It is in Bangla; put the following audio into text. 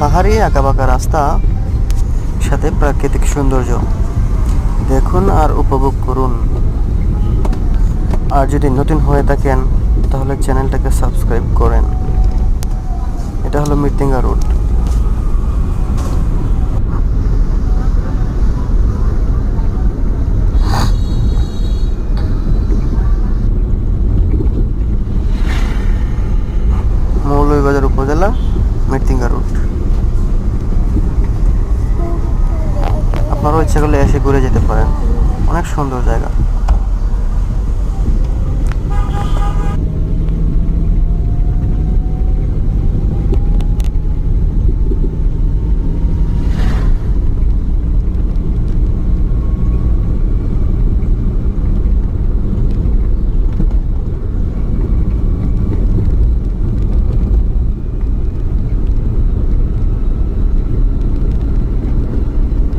পাহাড়ি আঁকাবাঁকা রাস্তা সাথে প্রাকৃতিক সৌন্দর্য দেখুন আর উপভোগ করুন। আর যদি নতুন হয়ে থাকেন তাহলে চ্যানেলটাকে সাবস্ক্রাইব করেন। এটা হলো মৃত্যুঞ্জয় রোড। মৌলভীবাজার উপজেলা, মৃত্যুঞ্জয় রোড। আপনারাও ইচ্ছা করলে এসে ঘুরে যেতে পারেন, অনেক সুন্দর জায়গা।